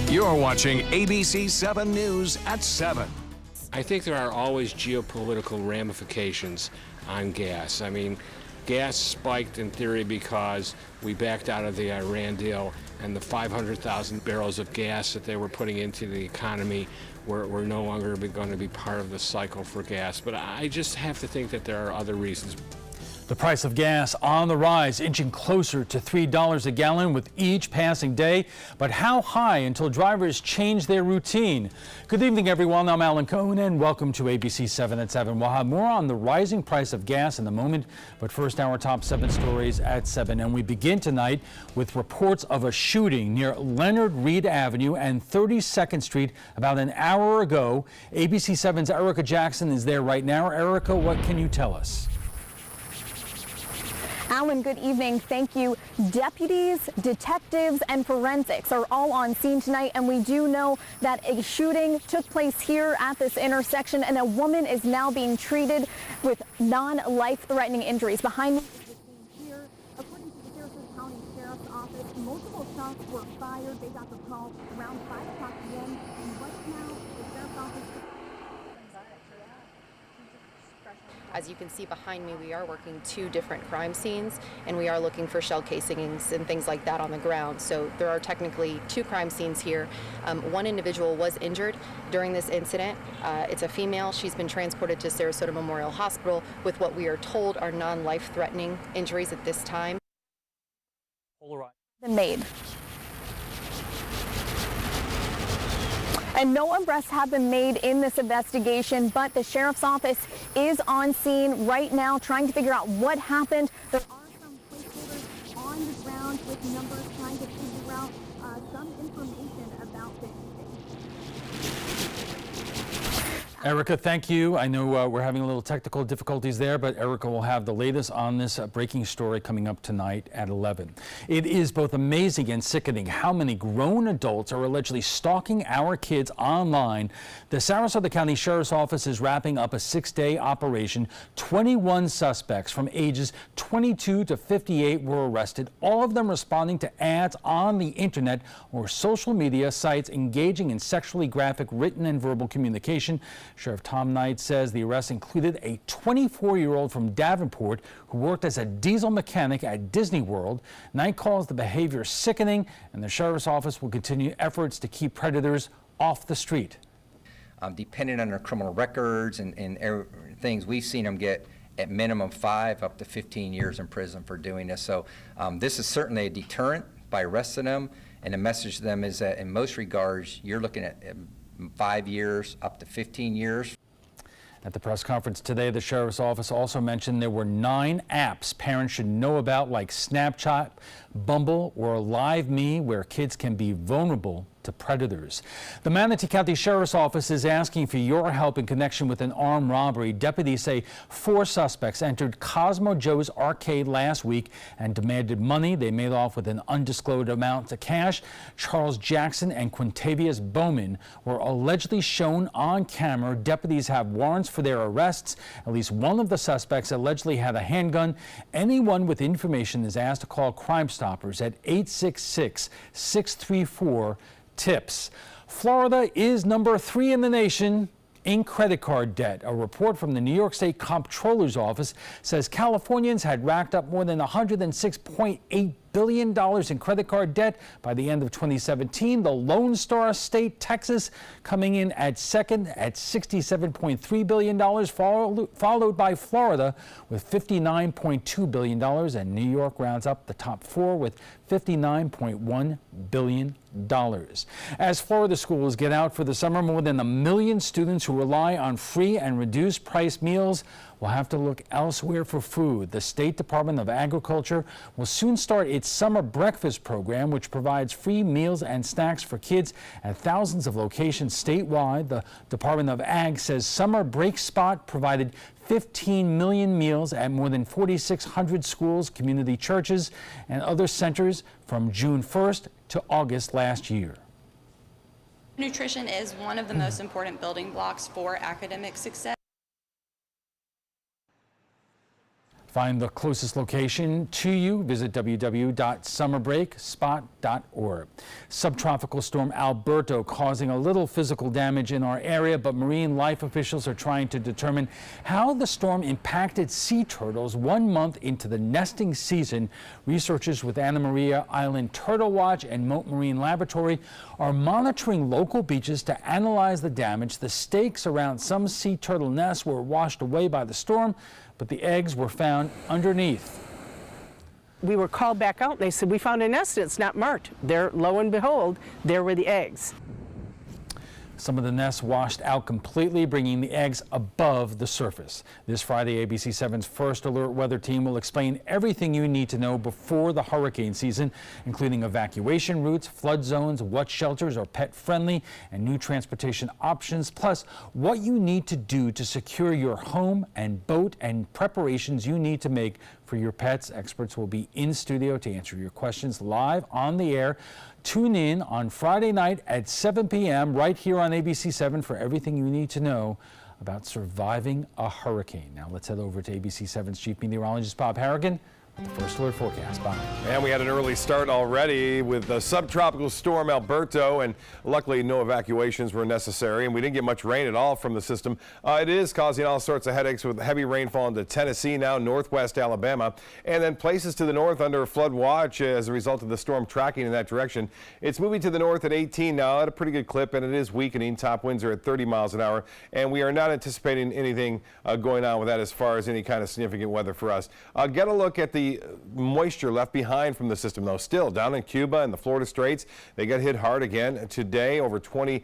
You're watching ABC7 News at 7. I think there are always geopolitical ramifications on gas. I mean, gas spiked in theory because we backed out of the Iran deal, and the 500,000 barrels of gas that they were putting into the economy were no longer going to be part of the cycle for gas. But I just have to think that there are other reasons. The price of gas on the rise, inching closer to $3 a gallon with each passing day. But how high until drivers change their routine? Good evening, everyone. I'm Alan Cohen, and welcome to ABC7 at 7. We'll have more on the rising price of gas in a moment, but first, our top 7 stories at 7. And we begin tonight with reports of a shooting near Leonard Reed Avenue and 32nd Street about an hour ago. ABC7's Erica Jackson is there right now. Erica, what can you tell us? Alan, good evening. Thank you. Deputies, detectives, and forensics are all on scene tonight, and we do know that a shooting took place here at this intersection, and a woman is now being treated with non-life-threatening injuries. Behind me is the scene here. According to the Sarasota County Sheriff's Office, multiple shots were fired. They got the call around 5 o'clock p.m. and right now, the Sheriff's Office... As you can see behind me, we are working 2 different crime scenes, and we are looking for shell casings and things like that on the ground. So there are technically 2 crime scenes here. One individual was injured during this incident. It's a female. She's been transported to Sarasota Memorial Hospital with what we are told are non-life-threatening injuries at this time. ...been made. And no arrests have been made in this investigation, but the Sheriff's Office is on scene right now trying to figure out what happened. There are some placeholders on the ground with numbers trying to figure out some information about this. Erica, thank you. I know we're having a little technical difficulties there, but Erica will have the latest on this breaking story coming up tonight at 11. It is both amazing and sickening how many grown adults are allegedly stalking our kids online. The Sarasota County Sheriff's Office is wrapping up a 6-day operation. 21 suspects from ages 22 to 58 were arrested, all of them responding to ads on the internet or social media sites engaging in sexually graphic written and verbal communication. Sheriff Tom Knight says the arrest included a 24-year-old from Davenport who worked as a diesel mechanic at Disney World. Knight calls the behavior sickening, and the Sheriff's Office will continue efforts to keep predators off the street. Depending on their criminal records and things, we've seen them get at minimum 5 up to 15 years in prison for doing this. So this is certainly a deterrent by arresting them, and the message to them is that in most regards, you're looking at 5 years up to 15 years. At the press conference today, the Sheriff's Office also mentioned there were 9 apps parents should know about, like Snapchat, Bumble, or LiveMe, where kids can be vulnerable to predators. The Manatee County Sheriff's Office is asking for your help in connection with an armed robbery. Deputies say 4 suspects entered Cosmo Joe's arcade last week and demanded money. They made off with an undisclosed amount of cash. Charles Jackson and Quintavious Bowman were allegedly shown on camera. Deputies have warrants for their arrests. At least one of the suspects allegedly had a handgun. Anyone with information is asked to call Crime Stoppers at 866-634-TIPS. Florida is number 3 in the nation in credit card debt. A report from the New York State Comptroller's Office says Californians had racked up more than $106.8 billion in credit card debt by the end of 2017. The Lone Star State, Texas, coming in at second at $67.3 billion, followed by Florida with $59.2 billion, and New York rounds up the top 4 with $59.1 billion. As Florida schools get out for the summer, more than 1 million students who rely on free and reduced price meals will have to look elsewhere for food. The State Department of Agriculture will soon start its summer breakfast program, which provides free meals and snacks for kids at thousands of locations statewide. The Department of Ag says Summer Break Spot provided 15 million meals at more than 4,600 schools, community churches, and other centers from June 1st to August last year. Nutrition is one of the most important building blocks for academic success. Find the closest location to you. Visit www.summerbreakspot.org. Subtropical storm Alberto causing a little physical damage in our area, but marine life officials are trying to determine how the storm impacted sea turtles 1 month into the nesting season. Researchers with Anna Maria Island Turtle Watch and Mote Marine Laboratory are monitoring local beaches to analyze the damage. The stakes around some sea turtle nests were washed away by the storm, but the eggs were found underneath. We were called back out and they said, we found a nest and it's not marked. There, lo and behold, there were the eggs. Some of the nests washed out completely, bringing the eggs above the surface. This Friday, ABC7's First Alert weather team will explain everything you need to know before the hurricane season, including evacuation routes, flood zones, what shelters are pet-friendly, and new transportation options, plus what you need to do to secure your home and boat and preparations you need to make for your pets. Experts will be in studio to answer your questions live on the air. Tune in on Friday night at 7 p.m. right here on ABC7 for everything you need to know about surviving a hurricane. Now let's head over to ABC7's Chief Meteorologist Bob Harrigan with the First Alert forecast. Bob. And we had an early start already with the subtropical storm Alberto, and luckily no evacuations were necessary, and we didn't get much rain at all from the system. It is causing all sorts of headaches with heavy rainfall into Tennessee now, northwest Alabama, and then places to the north under flood watch as a result of the storm tracking in that direction. It's moving to the north at 18 now at a pretty good clip, and it is weakening. Top winds are at 30 miles an hour, and we are not anticipating anything going on with that as far as any kind of significant weather for us. Get a look at the moisture left behind from the system, though. Still down in Cuba and the Florida Straits, they got hit hard again today. Over 20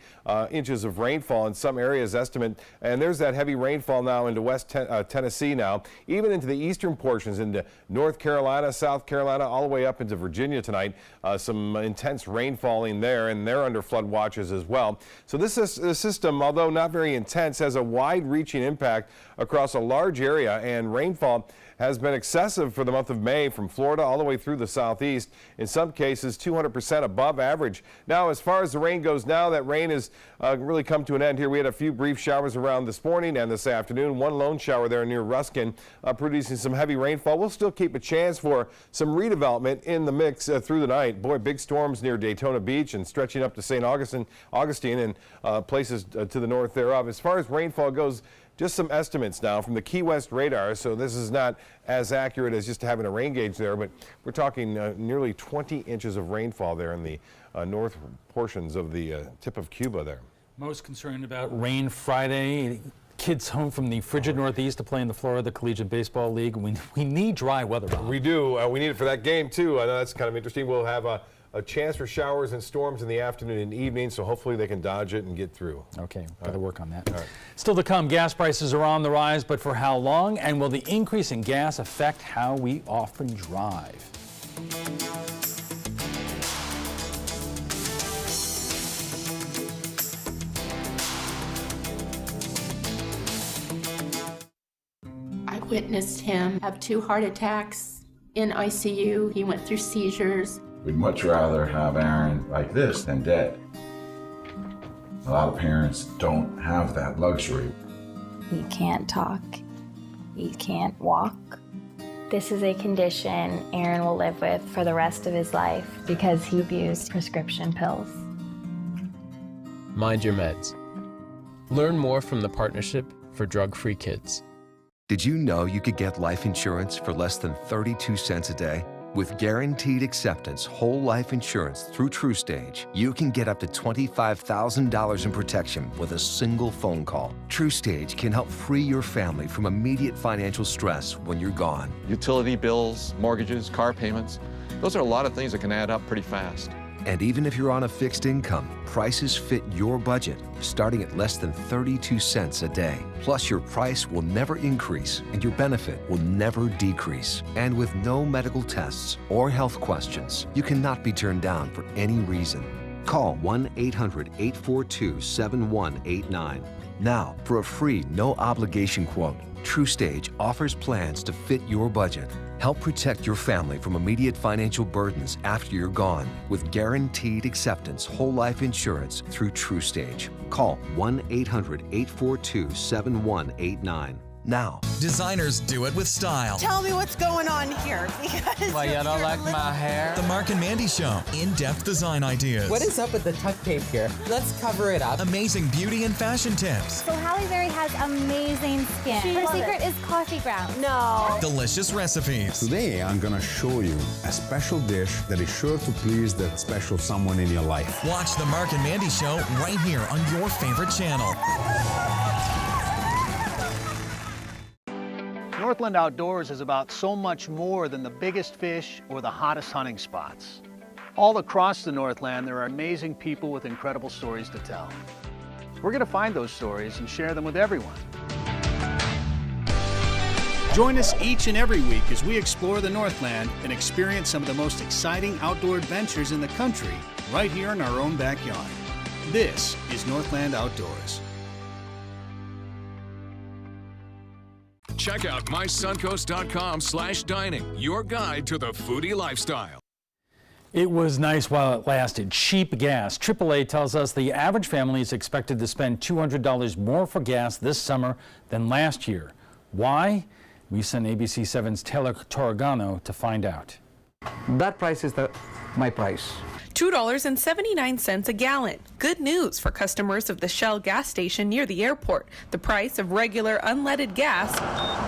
inches of rainfall in some areas estimate, and there's that heavy rainfall now into west Tennessee now, even into the eastern portions into North Carolina, South Carolina, all the way up into Virginia tonight. Some intense rain falling there, and they're under flood watches as well. So this system, although not very intense, has a wide-reaching impact across a large area, and rainfall has been excessive for the month of May from Florida all the way through the southeast. In some cases, 200% above average. Now, as far as the rain goes now, that rain has really come to an end here. We had a few brief showers around this morning and this afternoon. One lone shower there near Ruskin, producing some heavy rainfall. We'll still keep a chance for some redevelopment in the mix through the night. Boy, big storms near Daytona Beach and stretching up to St. Augustine and places to the north thereof. As far as rainfall goes, just some estimates now from the Key West radar, so this is not as accurate as just having a rain gauge there, but we're talking nearly 20 inches of rainfall there in the north portions of the tip of Cuba there. Most concerned about rain Friday. Kids home from the frigid Northeast to play in the Florida Collegiate Baseball League. We need dry weather, Bob. We do. We need it for that game, too. I know that's kind of interesting. We'll have a chance for showers and storms in the afternoon and evening, so hopefully they can dodge it and get through. Okay, gotta work on that. All right. Still to come, gas prices are on the rise, but for how long? And will the increase in gas affect how we often drive? I witnessed him have 2 heart attacks in ICU. He went through seizures. We'd much rather have Aaron like this than dead. A lot of parents don't have that luxury. He can't talk. He can't walk. This is a condition Aaron will live with for the rest of his life because he abused prescription pills. Mind your meds. Learn more from the Partnership for Drug-Free Kids. Did you know you could get life insurance for less than 32 cents a day? With guaranteed acceptance whole life insurance through TrueStage, you can get up to $25,000 in protection with a single phone call. TrueStage can help free your family from immediate financial stress when you're gone. Utility bills, mortgages, car payments, those are a lot of things that can add up pretty fast. And even if you're on a fixed income, prices fit your budget, starting at less than 32 cents a day. Plus, your price will never increase and your benefit will never decrease. And with no medical tests or health questions, you cannot be turned down for any reason. Call 1-800-842-7189. Now, for a free, no-obligation quote, TrueStage offers plans to fit your budget. Help protect your family from immediate financial burdens after you're gone with guaranteed acceptance whole life insurance through TrueStage. Call 1-800-842-7189. now. Designers do it with style. Tell me what's going on here. Because why, you don't like my hair? The Mark and Mandy Show. In-depth design ideas. What is up with the tuck tape here? Let's cover it up. Amazing beauty and fashion tips. So Halle Berry has amazing skin. Her secret is coffee grounds. No. Delicious recipes. Today, I'm going to show you a special dish that is sure to please that special someone in your life. Watch the Mark and Mandy Show right here on your favorite channel. Northland Outdoors is about so much more than the biggest fish or the hottest hunting spots. All across the Northland, there are amazing people with incredible stories to tell. We're going to find those stories and share them with everyone. Join us each and every week as we explore the Northland and experience some of the most exciting outdoor adventures in the country right here in our own backyard. This is Northland Outdoors. Check out mysuncoast.com/dining, your guide to the foodie lifestyle. It was nice while it lasted. Cheap gas. AAA tells us the average family is expected to spend $200 more for gas this summer than last year. Why? We sent ABC7's Taylor Torregano to find out. That price is my price. $2.79 a gallon. Good news for customers of the Shell gas station near the airport. The price of regular unleaded gas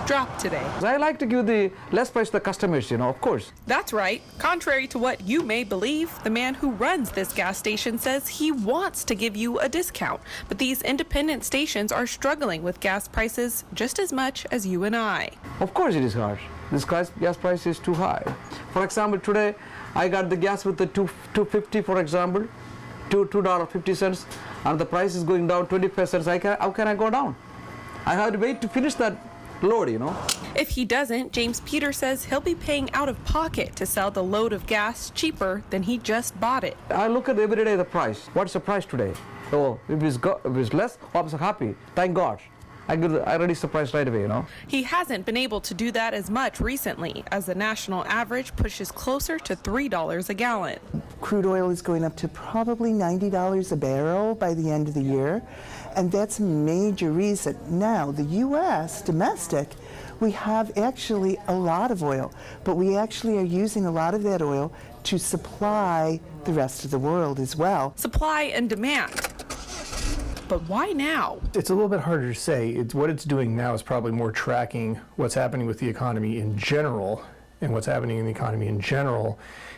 dropped today. I like to give the less price to the customers, of course. That's right. Contrary to what you may believe, the man who runs this gas station says he wants to give you a discount. But these independent stations are struggling with gas prices just as much as you and I. Of course it is hard. This gas price is too high. For example, today I got the gas with the $2.50, for example, $2.50, and the price is going down 20%. How can I go down? I have to wait to finish that load, If he doesn't, James Peter says he'll be paying out of pocket to sell the load of gas cheaper than he just bought it. I look at every day the price. What's the price today? Oh, if it's less, I'm so happy. Thank God. I reduce the price right away, He hasn't been able to do that as much recently, as the national average pushes closer to $3 a gallon. Crude oil is going up to probably $90 a barrel by the end of the year, and that's a major reason. Now, the U.S. domestic, we have actually a lot of oil, but we actually are using a lot of that oil to supply the rest of the world as well. Supply and demand. But why now? It's a little bit harder to say. What it's doing now is probably more tracking what's happening with the economy in general. And what's happening in the economy in general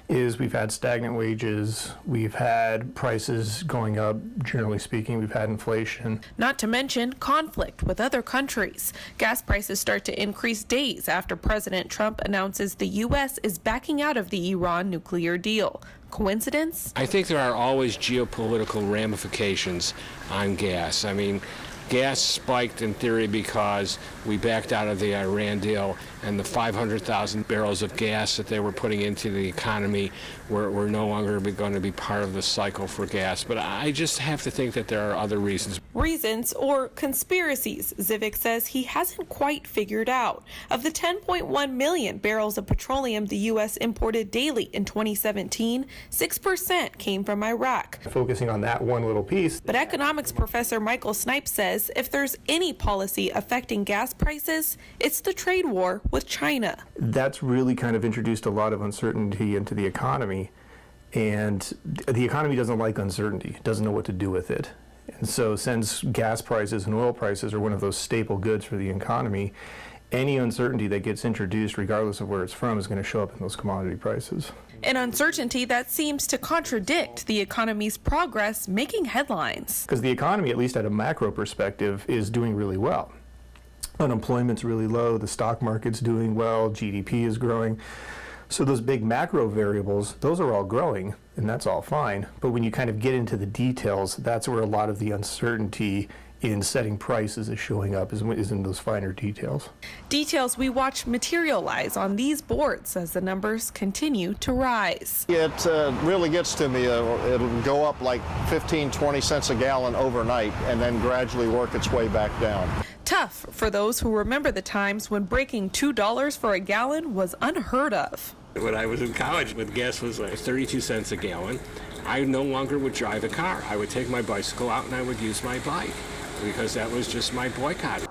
is we've had stagnant wages, we've had prices going up, generally speaking, we've had inflation. Not to mention conflict with other countries. Gas prices start to increase days after President Trump announces the U.S. is backing out of the Iran nuclear deal. Coincidence? I think there are always geopolitical ramifications on gas. I mean, gas spiked in theory because we backed out of the Iran deal, and the 500,000 barrels of gas that they were putting into the economy were no longer going to be part of the cycle for gas. But I just have to think that there are other reasons. Reasons or conspiracies, Zivik says he hasn't quite figured out. Of the 10.1 million barrels of petroleum the U.S. imported daily in 2017, 6% came from Iraq. Focusing on that one little piece. But economics professor Michael Snipes says if there's any policy affecting gas prices, it's the trade war with China. That's really kind of introduced a lot of uncertainty into the economy, and the economy doesn't like uncertainty, doesn't know what to do with it. And so since gas prices and oil prices are one of those staple goods for the economy, any uncertainty that gets introduced, regardless of where it's from, is going to show up in those commodity prices. An uncertainty that seems to contradict the economy's progress, making headlines. Because the economy, at least at a macro perspective, is doing really well. Unemployment's really low, the stock market's doing well, GDP is growing. So those big macro variables, those are all growing, and that's all fine. But when you kind of get into the details, that's where a lot of the uncertainty in setting prices is showing up, is in those finer details. Details we watch materialize on these boards as the numbers continue to rise. It really gets to me. It'll go up like 15, 20 cents a gallon overnight and then gradually work its way back down. Tough for those who remember the times when breaking $2 for a gallon was unheard of. When I was in college, when gas was like 32 cents a gallon, I no longer would drive a car. I would take my bicycle out and I would use my bike, because that was just my boycott.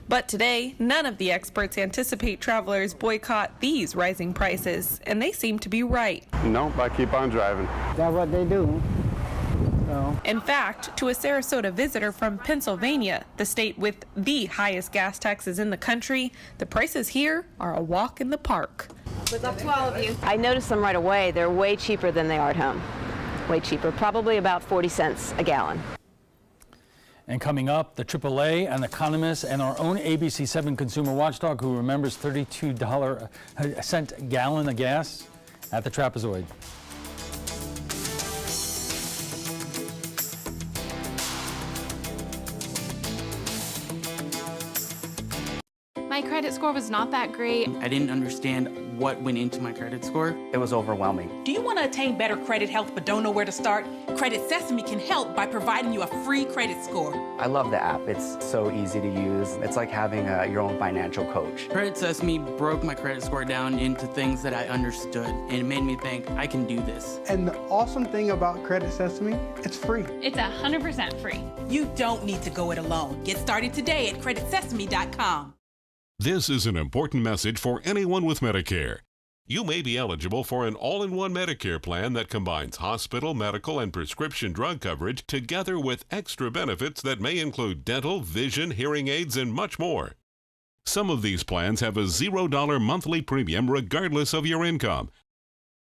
But today, none of the experts anticipate travelers boycott these rising prices, and they seem to be right. Nope, I keep on driving. That's what they do. In fact, to a Sarasota visitor from Pennsylvania, the state with the highest gas taxes in the country, the prices here are a walk in the park. It's up to all of you. I noticed them right away. They're way cheaper than they are at home. Way cheaper, probably about 40 cents a gallon. And coming up, the AAA, an economist, and our own ABC7 consumer watchdog who remembers $32 gallon of gas at the Trapezoid. My credit score was not that great. I didn't understand what went into my credit score. It was overwhelming. Do you want to attain better credit health but don't know where to start? Credit Sesame can help by providing you a free credit score. I love the app. It's so easy to use. It's like having your own financial coach. Credit Sesame broke my credit score down into things that I understood, and it made me think, I can do this. And the awesome thing about Credit Sesame, it's free. It's 100% free. You don't need to go it alone. Get started today at creditsesame.com. This is an important message for anyone with Medicare. You may be eligible for an all-in-one Medicare plan that combines hospital, medical, and prescription drug coverage together with extra benefits that may include dental, vision, hearing aids, and much more. Some of these plans have a $0 monthly premium regardless of your income.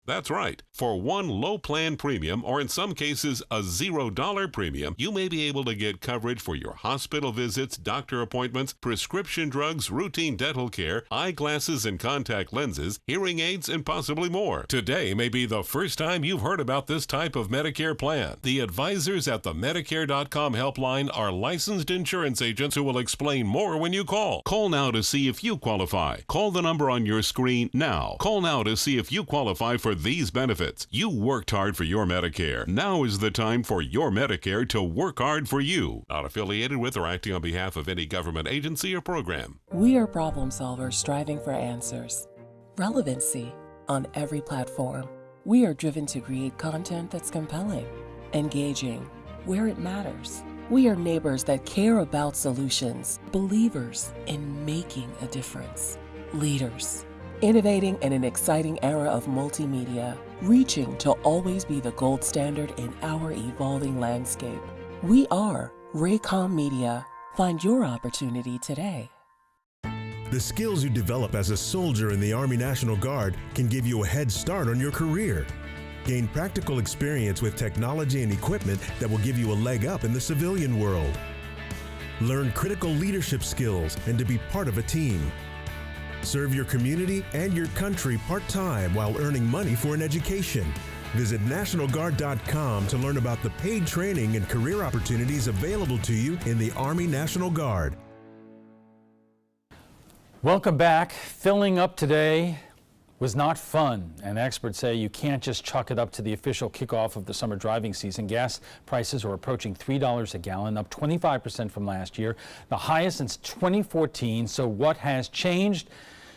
That's right. For one low plan premium, or in some cases a $0 premium, you may be able to get coverage for your hospital visits, doctor appointments, prescription drugs, routine dental care, eyeglasses and contact lenses, hearing aids, and possibly more. Today may be the first time you've heard about this type of Medicare plan. The advisors at the Medicare.com helpline are licensed insurance agents who will explain more when you call. Call now to see if you qualify. Call the number on your screen now. Call now to see if you qualify for these benefits. You worked hard for your Medicare. Now is the time for your Medicare to work hard for you. Not affiliated with or acting on behalf of any government agency or program. We are problem solvers striving for answers. Relevancy on every platform. We are driven to create content that's compelling, engaging, where it matters. We are neighbors that care about solutions, believers in making a difference, leaders innovating in an exciting era of multimedia, reaching to always be the gold standard in our evolving landscape. We are Raycom Media. Find your opportunity today. The skills you develop as a soldier in the Army National Guard can give you a head start on your career. Gain practical experience with technology and equipment that will give you a leg up in the civilian world. Learn critical leadership skills and to be part of a team. Serve your community and your country part-time while earning money for an education. Visit NationalGuard.com to learn about the paid training and career opportunities available to you in the Army National Guard. Welcome back. Filling up today was not fun, and experts say you can't just chalk it up to the official kickoff of the summer driving season. Gas prices are approaching $3 a gallon, up 25% from last year, the highest since 2014. So what has changed?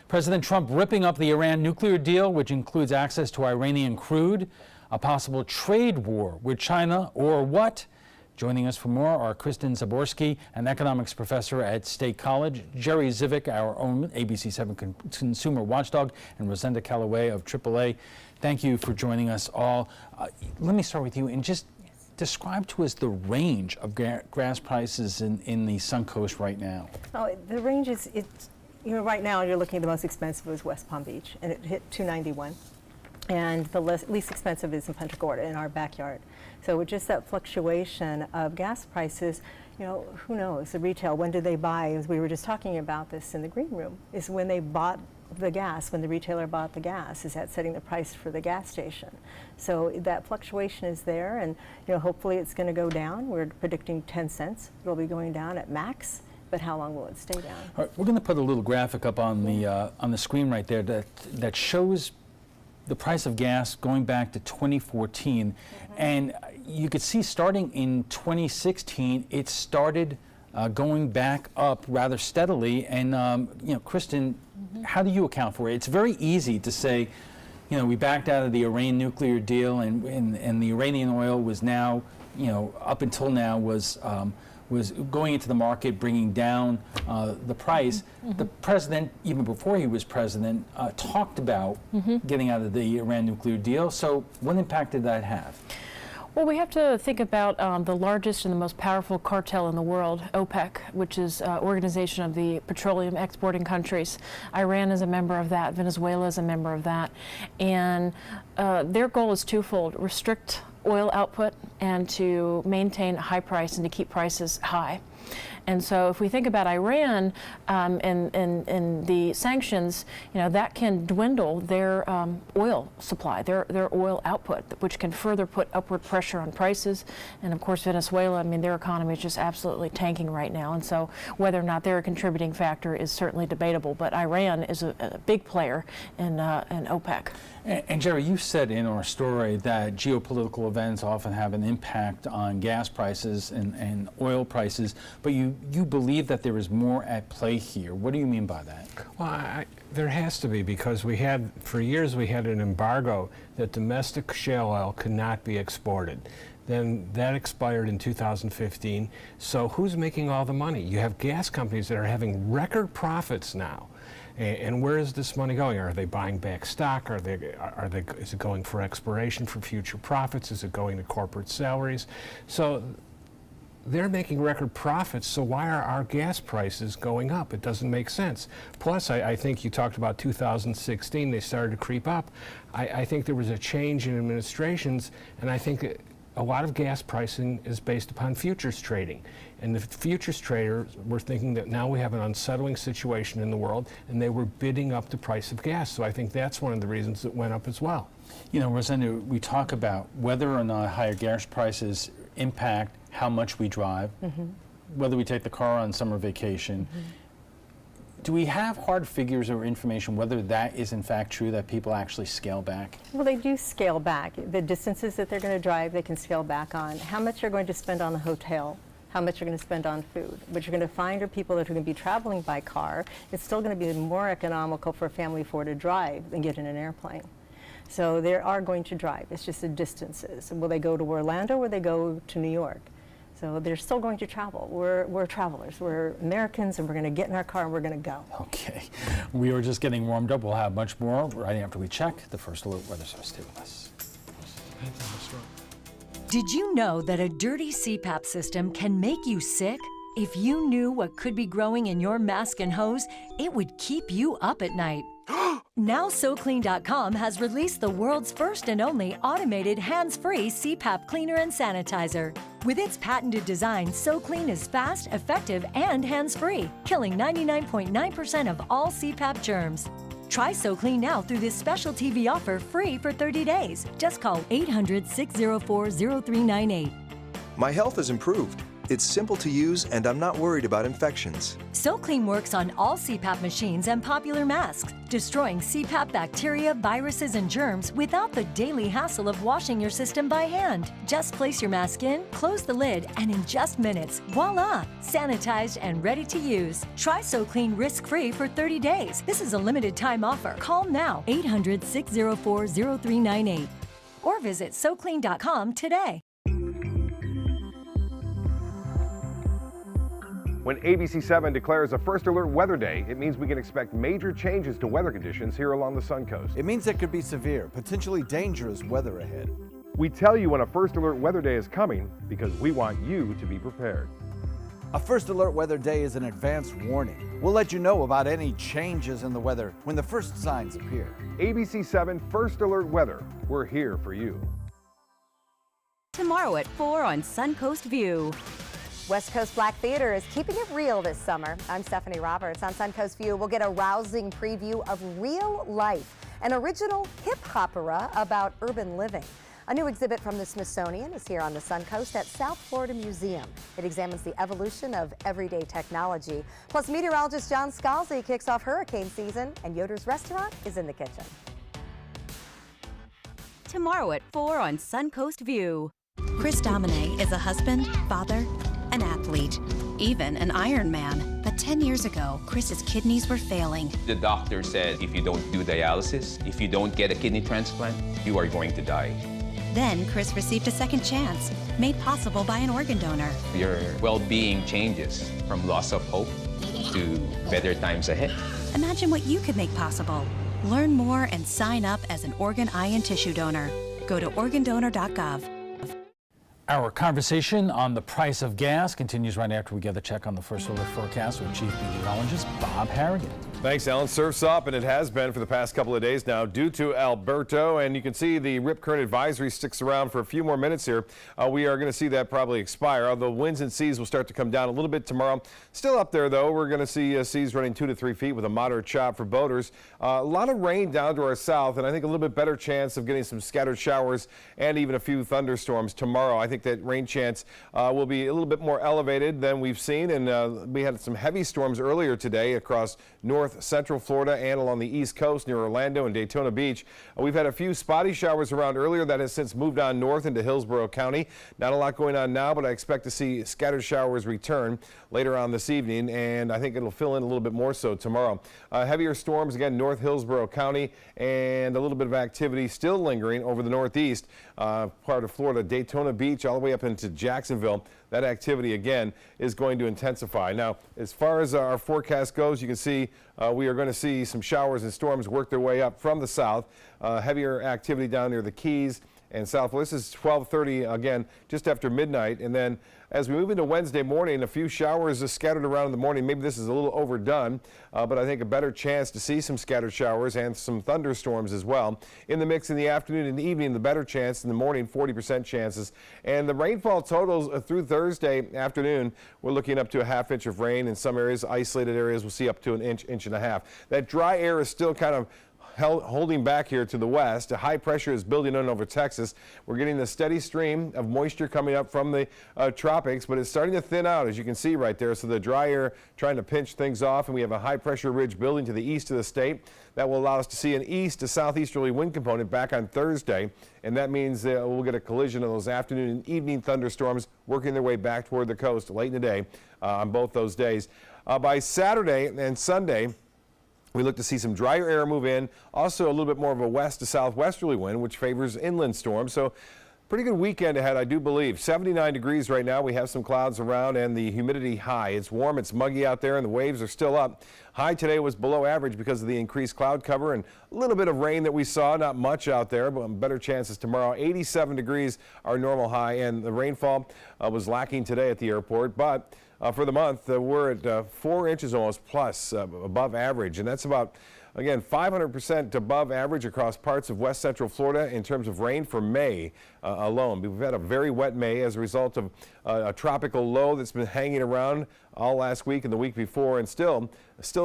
President Trump ripping up the Iran nuclear deal, which includes access to Iranian crude, a possible trade war with China, or what? Joining us for more are Kristen Zaborski, an economics professor at State College, Jerry Zivick, our own ABC7 consumer watchdog, and Rosenda Callaway of AAA. Thank you for joining us all. Let me start with you and just describe to us the range of gas prices in the Suncoast right now. Oh, the range is, right now you're looking at the most expensive is West Palm Beach, and it hit $291. And the least expensive is in Punta Gorda, in our backyard. So with just that fluctuation of gas prices, who knows, the retail, when do they buy? As we were just talking about this in the green room, is when they bought the gas, when the retailer bought the gas, is that setting the price for the gas station. So that fluctuation is there, and hopefully it's going to go down. We're predicting 10 cents. It'll be going down at max. But how long will it stay down? All right, we're going to put a little graphic up on the screen right there that shows the price of gas going back to 2014, and you could see starting in 2016, it started going back up rather steadily. And Kristen, how do you account for it? It's very easy to say, we backed out of the Iran nuclear deal, and the Iranian oil was now, up until now was was going into the market, bringing down the price. The president, even before he was president, talked about getting out of the Iran nuclear deal. So what impact did that have? Well, we have to think about the largest and the most powerful cartel in the world, OPEC, which is Organization of the Petroleum Exporting Countries. Iran is a member of that. Venezuela is a member of that. And their goal is twofold: restrict oil output and to maintain a high price and to keep prices high. And so if we think about Iran and the sanctions, you know, that can dwindle their oil supply, their oil output, which can further put upward pressure on prices. And of course, Venezuela, I mean, their economy is just absolutely tanking right now. And so whether or not they're a contributing factor is certainly debatable. But Iran is a big player in OPEC. And Jerry, you said in our story that geopolitical events often have an impact on gas prices and oil prices, but you believe that there is more at play here. What do you mean by that? Well, there has to be, because for years we had an embargo that domestic shale oil could not be exported. Then that expired in 2015. So who's making all the money? You have gas companies that are having record profits now. And where is this money going? Are they buying back stock? Is it going for exploration for future profits? Is it going to corporate salaries? So they're making record profits, so why are our gas prices going up? It doesn't make sense. Plus, I think you talked about 2016, they started to creep up. I think there was a change in administrations, and I think a lot of gas pricing is based upon futures trading. And the futures traders were thinking that now we have an unsettling situation in the world, and they were bidding up the price of gas. So I think that's one of the reasons it went up as well. You know, Rosanna, we talk about whether or not higher gas prices impact how much we drive, whether we take the car on summer vacation. Do we have hard figures or information whether that is in fact true, that people actually scale back? Well, they do scale back. The distances that they're going to drive, they can scale back on. How much you're going to spend on the hotel, how much you're going to spend on food. What you're going to find are people that are going to be traveling by car. It's still going to be more economical for a family of four to drive than get in an airplane. So they are going to drive. It's just the distances. Will they go to Orlando or they go to New York? So they're still going to travel. We're travelers. We're Americans, and we're going to get in our car and we're going to go. Okay. We are just getting warmed up. We'll have much more right after we check the First Alert weather service. Stay with us. Did you know that a dirty CPAP system can make you sick? If you knew what could be growing in your mask and hose, it would keep you up at night. Now SoClean.com has released the world's first and only automated hands-free CPAP cleaner and sanitizer. With its patented design, SoClean is fast, effective, and hands-free, killing 99.9% of all CPAP germs. Try SoClean now through this special TV offer, free for 30 days. Just call 800-604-0398. My health has improved. It's simple to use, and I'm not worried about infections. SoClean works on all CPAP machines and popular masks, destroying CPAP bacteria, viruses, and germs without the daily hassle of washing your system by hand. Just place your mask in, close the lid, and in just minutes, voila! Sanitized and ready to use. Try SoClean risk-free for 30 days. This is a limited time offer. Call now, 800-604-0398. Or visit SoClean.com today. When ABC7 declares a First Alert Weather Day, it means we can expect major changes to weather conditions here along the Sun Coast. It means there could be severe, potentially dangerous weather ahead. We tell you when a First Alert Weather Day is coming because we want you to be prepared. A First Alert Weather Day is an advance warning. We'll let you know about any changes in the weather when the first signs appear. ABC7 First Alert Weather, we're here for you. Tomorrow at 4 on Suncoast View. West Coast Black Theater is keeping it real this summer. I'm Stephanie Roberts. On Suncoast View, we'll get a rousing preview of Real Life, an original hip-hop opera about urban living. A new exhibit from the Smithsonian is here on the Suncoast at South Florida Museum. It examines the evolution of everyday technology. Plus, meteorologist John Scalzi kicks off hurricane season, and Yoder's Restaurant is in the kitchen. Tomorrow at 4 on Suncoast View. Chris Domine is a husband, father, an athlete, even an Ironman. But 10 years ago, Chris's kidneys were failing. The doctor said if you don't do dialysis, if you don't get a kidney transplant, you are going to die. Then Chris received a second chance, made possible by an organ donor. Your well-being changes from loss of hope to better times ahead. Imagine what you could make possible. Learn more and sign up as an organ, eye, and tissue donor. Go to organdonor.gov. Our conversation on the price of gas continues right after we get a check on the First Alert forecast with Chief Meteorologist Bob Harrigan. Thanks, Alan. Surf's up, and it has been for the past couple of days now due to Alberto. And you can see the rip current advisory sticks around for a few more minutes here. We are going to see that probably expire, although winds and seas will start to come down a little bit tomorrow. Still up there, though. We're going to see seas running 2 to 3 feet with a moderate chop for boaters. A lot of rain down to our south, and I think a little bit better chance of getting some scattered showers and even a few thunderstorms tomorrow. I think that rain chance will be a little bit more elevated than we've seen, and we had some heavy storms earlier today across north central Florida and along the east coast near Orlando and Daytona Beach. We've had a few spotty showers around earlier. That has since moved on north into Hillsborough County. Not a lot going on now, but I expect to see scattered showers return later on this evening, and I think it'll fill in a little bit more so tomorrow. Heavier storms again north Hillsborough County, and a little bit of activity still lingering over the northeast part of Florida, Daytona Beach all the way up into Jacksonville. That activity again is going to intensify. Now, as far as our forecast goes, you can see we are going to see some showers and storms work their way up from the south. Heavier activity down near the Keys and South. This is 12:30 again, just after midnight, and then as we move into Wednesday morning, a few showers are scattered around in the morning. Maybe this is a little overdone, but I think a better chance to see some scattered showers and some thunderstorms as well. In the mix in the afternoon and evening, the better chance. In the morning, 40% chances. And the rainfall totals through Thursday afternoon, we're looking up to a ½ inch of rain. In some areas, isolated areas, we'll see up to an inch, inch and a half. That dry air is still kind of holding back here to the west. A high pressure is building in over Texas. We're getting a steady stream of moisture coming up from the tropics, but it's starting to thin out, as you can see right there. So the dry air trying to pinch things off, and we have a high pressure ridge building to the east of the state. That will allow us to see an east to southeasterly wind component back on Thursday, and that means we'll get a collision of those afternoon and evening thunderstorms working their way back toward the coast late in the day on both those days. By Saturday and Sunday, we look to see some drier air move in, also a little bit more of a west to southwesterly wind, which favors inland storms. So pretty good weekend ahead, I do believe. 79 degrees right now. We have some clouds around and the humidity high. It's warm, it's muggy out there, and the waves are still up. High today was below average because of the increased cloud cover and a little bit of rain that we saw. Not much out there, but better chances tomorrow. 87 degrees, our normal high, and the rainfall was lacking today at the airport, but for the month, we're at 4 inches almost plus above average, and that's about, again, 500% above average across parts of west central Florida in terms of rain for May alone. We've had a very wet May as a result of a tropical low that's been hanging around all last week and the week before, and still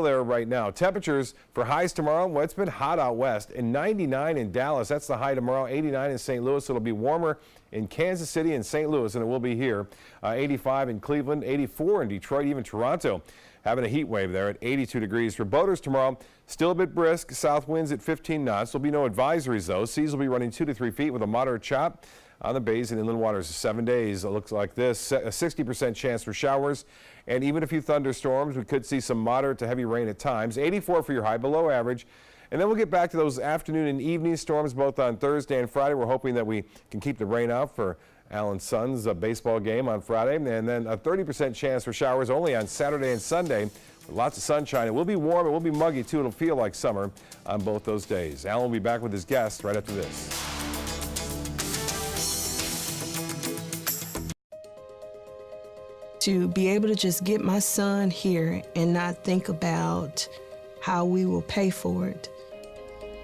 there right now. Temperatures for highs tomorrow, well, it's been hot out west, and 99 in Dallas. That's the high tomorrow. 89 in St. Louis. It'll be warmer in Kansas City and St. Louis than it will be here. 85 in Cleveland, 84 in Detroit, even Toronto having a heat wave there at 82 degrees. For boaters tomorrow, still a bit brisk. South winds at 15 knots. There'll be no advisories, though. Seas will be running 2 to 3 feet with a moderate chop on the bays and inland waters. 7 days, it looks like this. A 60% chance for showers and even a few thunderstorms. We could see some moderate to heavy rain at times. 84 for your high, below average. And then we'll get back to those afternoon and evening storms both on Thursday and Friday. We're hoping that we can keep the rain out for Alan's son's baseball game on Friday, and then a 30% chance for showers only on Saturday and Sunday with lots of sunshine. It will be warm, it will be muggy too. It'll feel like summer on both those days. Alan will be back with his guests right after this. To be able to just get my son here and not think about how we will pay for it,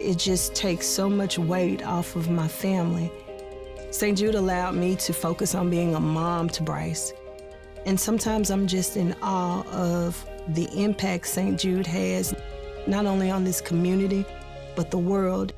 it just takes so much weight off of my family. St. Jude allowed me to focus on being a mom to Bryce. And sometimes I'm just in awe of the impact St. Jude has, not only on this community, but the world.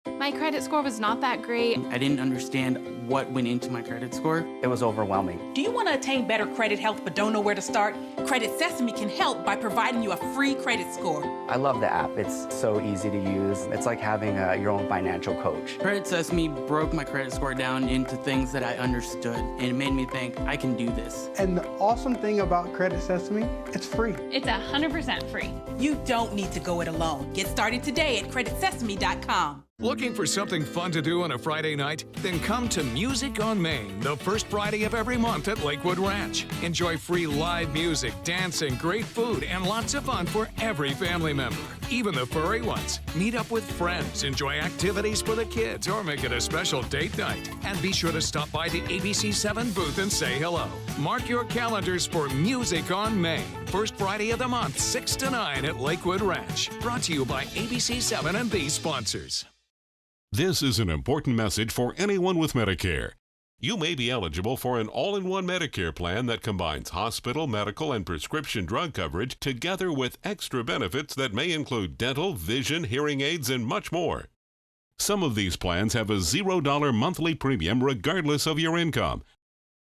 My credit score was not that great. I didn't understand what went into my credit score. It was overwhelming. Do you want to attain better credit health but don't know where to start? Credit Sesame can help by providing you a free credit score. I love the app. It's so easy to use. It's like having your own financial coach. Credit Sesame broke my credit score down into things that I understood, and it made me think I can do this. And the awesome thing about Credit Sesame, it's free. It's 100% free. You don't need to go it alone. Get started today at creditsesame.com. Looking for something fun to do on a Friday night? Then come to Music on Main, the first Friday of every month at Lakewood Ranch. Enjoy free live music, dancing, great food, and lots of fun for every family member, even the furry ones. Meet up with friends, enjoy activities for the kids, or make it a special date night. And be sure to stop by the ABC7 booth and say hello. Mark your calendars for Music on Main, first Friday of the month, 6 to 9 at Lakewood Ranch. Brought to you by ABC7 and these sponsors. This is an important message for anyone with Medicare. You may be eligible for an all-in-one Medicare plan that combines hospital, medical, and prescription drug coverage together with extra benefits that may include dental, vision, hearing aids, and much more. Some of these plans have a $0 monthly premium regardless of your income.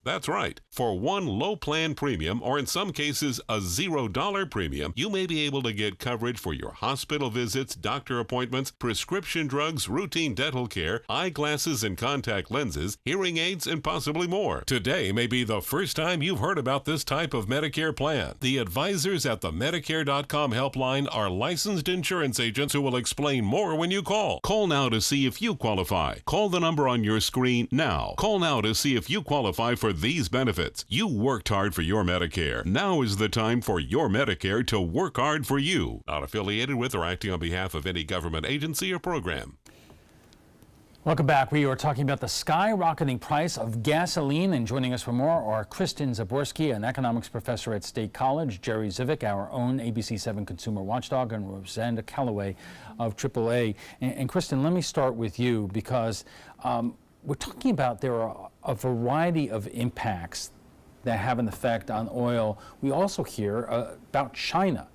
That's right. For one low plan premium, or in some cases a $0 premium, you may be able to get coverage for your hospital visits, doctor appointments, prescription drugs, routine dental care, eyeglasses and contact lenses, hearing aids, and possibly more. Today may be the first time you've heard about this type of Medicare plan. The advisors at the Medicare.com helpline are licensed insurance agents who will explain more when you call. Call now to see if you qualify. Call the number on your screen now. Call now to see if you qualify for these benefits. You worked hard for your Medicare. Now is the time for your Medicare to work hard for you. Not affiliated with or acting on behalf of any government agency or program. Welcome back. We are talking about the skyrocketing price of gasoline, and joining us for more are Kristen Zaborski, an economics professor at State College, Jerry Zivick, our own ABC7 consumer watchdog, and Rosanna Calloway of AAA. And Kristen, let me start with you, because we're talking about there are a variety of impacts that have an effect on oil. We also hear about China.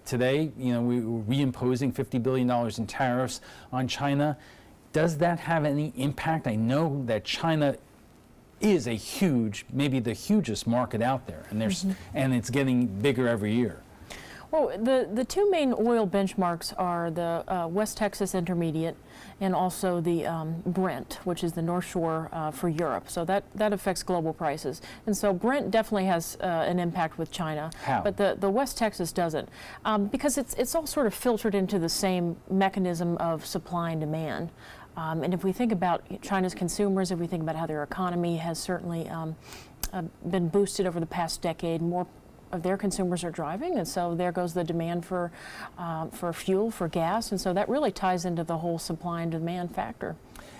Today, we're reimposing $50 billion in tariffs on China. Does that have any impact? I know that China is a huge, maybe the hugest market out there, and and it's getting bigger every year. Well, the two main oil benchmarks are the West Texas Intermediate and also the Brent, which is the North Shore for Europe. So that affects global prices. And so Brent definitely has an impact with China. How? But the West Texas doesn't. Because it's all sort of filtered into the same mechanism of supply and demand. And if we think about China's consumers, if we think about how their economy has certainly been boosted over the past decade, more of their consumers are driving, and so there goes the demand for fuel, for gas, and so that really ties into the whole supply and demand factor.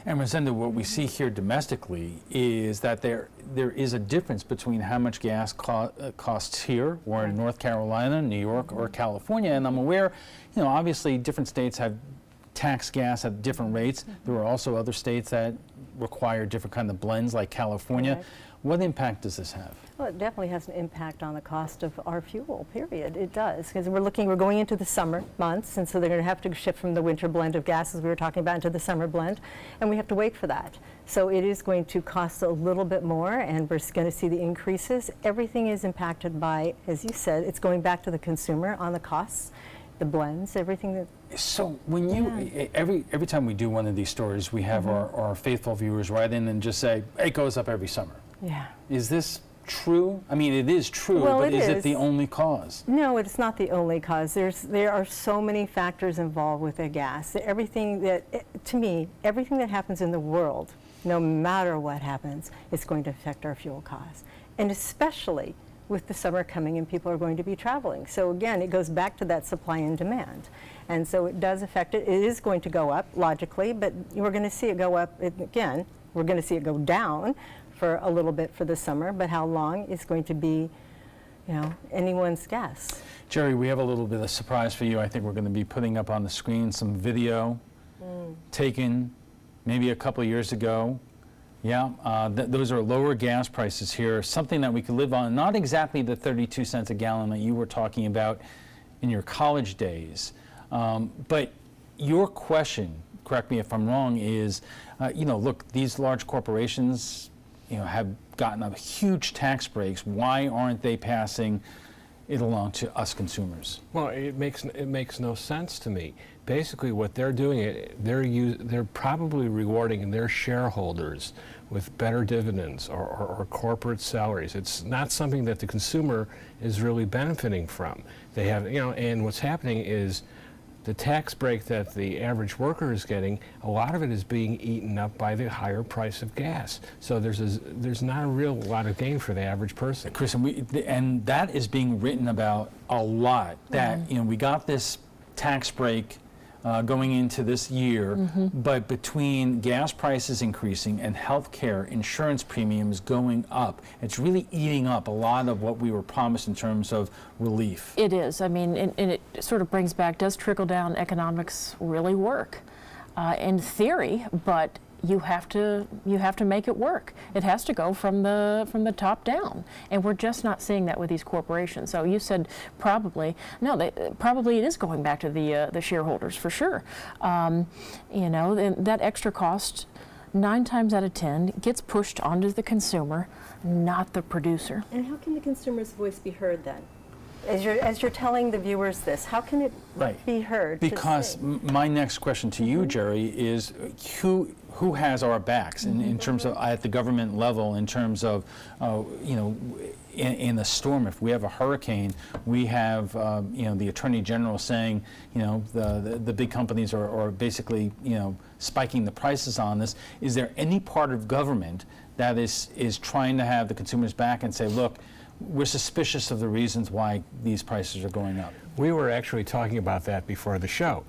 And Rosinda, what we see here domestically is that there is a difference between how much gas costs here, or in North Carolina, New York, or California. And I'm aware, obviously different states have tax gas at different rates. There are also other states that require different kind of blends, like California. Right. What impact does this have? Well, it definitely has an impact on the cost of our fuel, period. It does, because we're going into the summer months, and so they're going to have to shift from the winter blend of gases we were talking about into the summer blend, and we have to wait for that. So it is going to cost a little bit more, and we're going to see the increases. Everything is impacted by, as you said, it's going back to the consumer on the costs, the blends, everything that. So when you, every time we do one of these stories, we have our faithful viewers write in and just say, it goes up every summer. Yeah. Is this true? I mean, it is true, well, but is it the only cause? No, it's not the only cause. There are so many factors involved with the gas. Everything that, to me, everything that happens in the world, no matter what happens, is going to affect our fuel costs. And especially with the summer coming and people are going to be traveling. So again, it goes back to that supply and demand. And so it does affect it. It is going to go up, logically, but we're going to see it go up again. We're going to see it go down for a little bit for the summer, but how long is going to be, anyone's guess. Jerry, we have a little bit of a surprise for you. I think we're going to be putting up on the screen some video taken maybe a couple of years ago. Yeah, those are lower gas prices here, something that we could live on, not exactly the 32 cents a gallon that you were talking about in your college days. But your question, correct me if I'm wrong, is, look, these large corporations, have gotten a huge tax breaks. Why aren't they passing, it along to us consumers? Well, it makes no sense to me. Basically, what they're doing, they're probably rewarding their shareholders with better dividends or corporate salaries. It's not something that the consumer is really benefiting from. They have, and what's happening is the tax break that the average worker is getting, a lot of it is being eaten up by the higher price of gas. So there's not a real lot of gain for the average person. Chris, and that is being written about a lot. That we got this tax break going into this year, but between gas prices increasing and healthcare insurance premiums going up, it's really eating up a lot of what we were promised in terms of relief. It is. I mean, and it sort of brings back, does trickle-down economics really work? In theory, but you have to make it work. It has to go from the top down, and we're just not seeing that with these corporations. So you said probably probably it is going back to the shareholders for sure. That extra cost 9 times out of 10 gets pushed onto the consumer, not the producer. And how can the consumer's voice be heard then? As you're telling the viewers this, how can it be heard? Because my next question to you, Jerry, is who has our backs in terms of at the government level, in terms of in a storm, if we have a hurricane, we have the Attorney General saying the big companies are basically spiking the prices on this. Is there any part of government that is trying to have the consumers back and say, look, we're suspicious of the reasons why these prices are going up? We were actually talking about that before the show.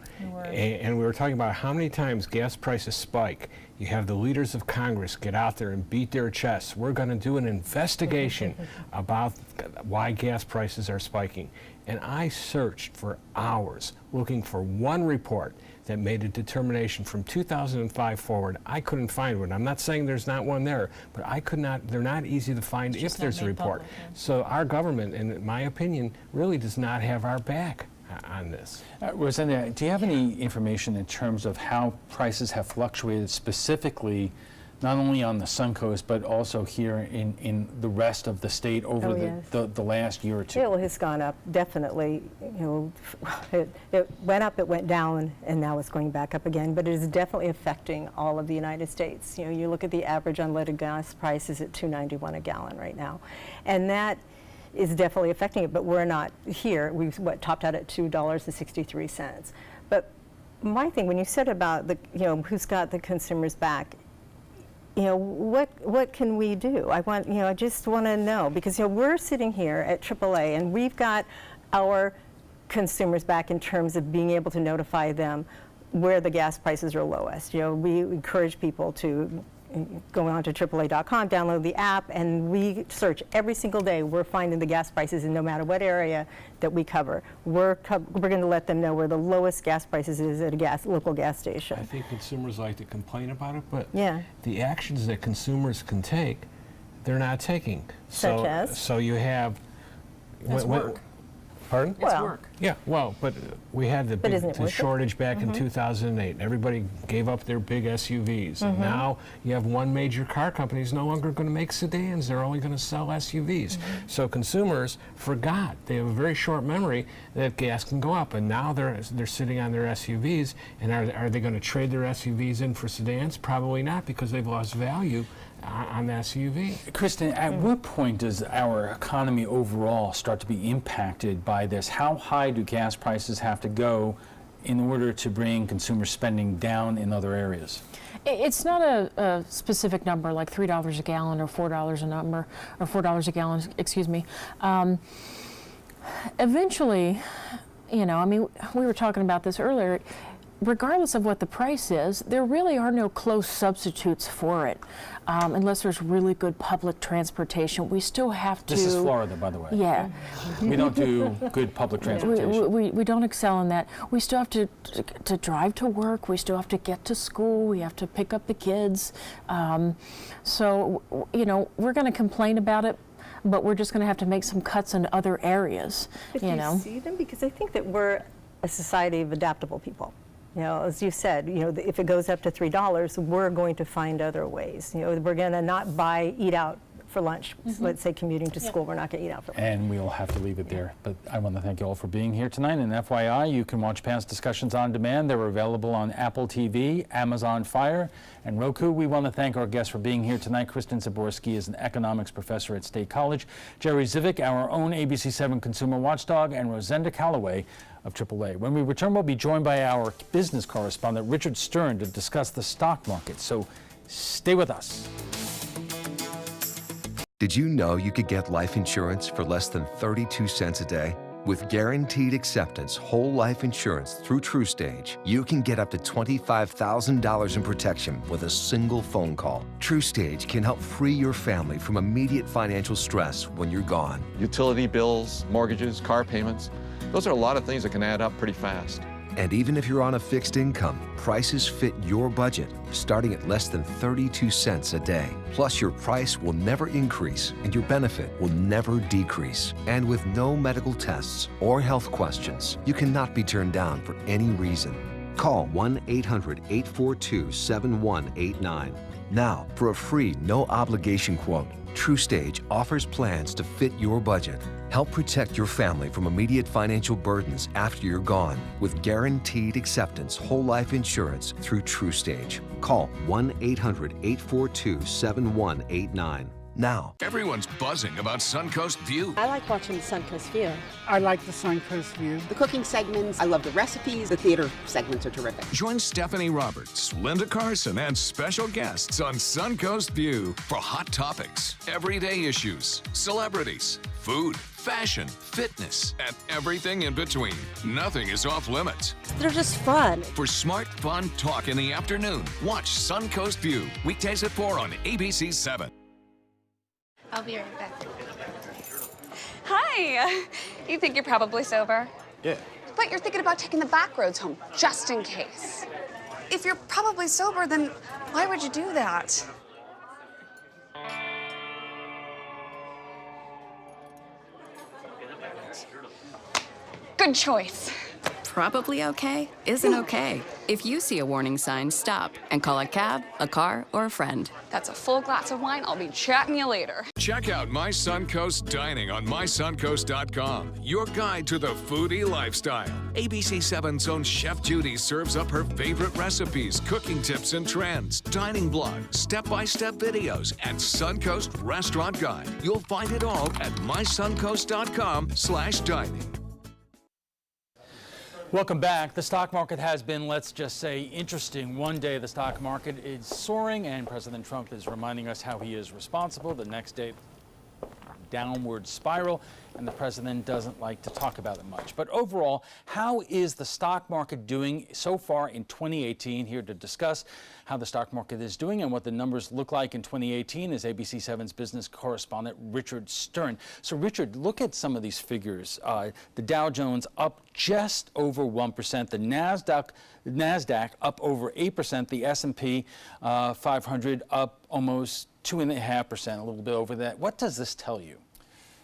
And we were talking about how many times gas prices spike. You have the leaders of Congress get out there and beat their chests. We're going to do an investigation about why gas prices are spiking. And I searched for hours looking for one report that made a determination from 2005 forward. I couldn't find one. I'm not saying there's not one there, but I could not, they're not easy to find if there's a report. So our government, in my opinion, really does not have our back on this. Rosanna, do you have any information in terms of how prices have fluctuated specifically, not only on the Suncoast, but also here in the rest of the state over the last year or two? It has gone up, definitely. It went up, it went down, and now it's going back up again. But it is definitely affecting all of the United States. You look at the average unleaded gas price is at $2.91 a gallon right now, and that is definitely affecting it. But we're not here. We've topped out at $2.63. But my thing, when you said about the who's got the consumers back, what can we do? I just want to know, because we're sitting here at AAA and we've got our consumers back in terms of being able to notify them where the gas prices are lowest. We encourage people to go on to AAA.com, download the app, and we search every single day. We're finding the gas prices in no matter what area that we cover. We're going to let them know where the lowest gas prices is at a local gas station. I think consumers like to complain about it, but yeah, the actions that consumers can take, they're not taking. Such as? So you have... It's work. Pardon? It's work. Yeah, well, but we had the shortage back in 2008. Everybody gave up their big SUVs. And now you have one major car company is no longer going to make sedans. They're only going to sell SUVs. So consumers forgot. They have a very short memory that gas can go up. And now they're sitting on their SUVs. And are they going to trade their SUVs in for sedans? Probably not, because they've lost value on the SUV. Kristen, at what point does our economy overall start to be impacted by this? How high do gas prices have to go in order to bring consumer spending down in other areas? It's not a specific number like $3 a gallon or $4 a number, or $4 a gallon, excuse me. Eventually, we were talking about this earlier. Regardless of what the price is, there really are no close substitutes for it. Unless there's really good public transportation, we still have to... This is Florida, by the way. Yeah. We don't do good public transportation. We don't excel in that. We still have to drive to work. We still have to get to school. We have to pick up the kids. So, we're going to complain about it, but we're just going to have to make some cuts in other areas. But do you see them? Because I think that we're a society of adaptable people. As you said, if it goes up to $3, we're going to find other ways. We're going to not eat out for lunch. So let's say commuting to school, we're not going to eat out for lunch. And we'll have to leave it there. But I want to thank you all for being here tonight. And FYI, you can watch past discussions on demand. They're available on Apple TV, Amazon Fire, and Roku. We want to thank our guests for being here tonight. Kristen Zaborski is an economics professor at State College, Jerry Zivick, our own ABC7 consumer watchdog, and Rosenda Calloway of AAA. When we return, we'll be joined by our business correspondent, Richard Stern, to discuss the stock market. So stay with us. Did you know you could get life insurance for less than 32 cents a day? With guaranteed acceptance whole life insurance through TrueStage, you can get up to $25,000 in protection with a single phone call. TrueStage can help free your family from immediate financial stress when you're gone. Utility bills, mortgages, car payments, those are a lot of things that can add up pretty fast. And even if you're on a fixed income, prices fit your budget, starting at less than 32 cents a day. Plus, your price will never increase and your benefit will never decrease. And with no medical tests or health questions, you cannot be turned down for any reason. Call 1-800-842-7189 now for a free, no-obligation quote. TrueStage offers plans to fit your budget. Help protect your family from immediate financial burdens after you're gone with guaranteed acceptance whole life insurance through TrueStage. Call 1-800-842-7189 now. Everyone's buzzing about Suncoast View. I like watching the Suncoast View. I like the Suncoast View. The cooking segments, I love the recipes. The theater segments are terrific. Join Stephanie Roberts, Linda Carson, and special guests on Suncoast View for hot topics, everyday issues, celebrities, food, fashion, fitness, and everything in between. Nothing is off limits. They're just fun. For smart, fun talk in the afternoon, watch Suncoast View, weekdays at 4 on ABC7. I'll be right back. Hi! You think you're probably sober? Yeah. But you're thinking about taking the back roads home, just in case. If you're probably sober, then why would you do that? Good choice. Probably okay isn't okay. If you see a warning sign, stop and call a cab, a car, or a friend. That's a full glass of wine. I'll be chatting you later. Check out My Suncoast Dining on mysuncoast.com, your guide to the foodie lifestyle. ABC7's own Chef Judy serves up her favorite recipes, cooking tips and trends, dining blogs, step-by-step videos, and Suncoast Restaurant Guide. You'll find it all at mysuncoast.com/dining. Welcome back. The stock market has been, let's just say, interesting. One day the stock market is soaring and President Trump is reminding us how he is responsible. The next day, downward spiral, and the president doesn't like to talk about it much. But overall, how is the stock market doing so far in 2018? Here to discuss how the stock market is doing and what the numbers look like in 2018 is ABC7's business correspondent, Richard Stern. So, Richard, look at some of these figures. The Dow Jones up just over 1%, the NASDAQ up over 8%, the S&P 500 up almost 2.5%, a little bit over that. What does this tell you?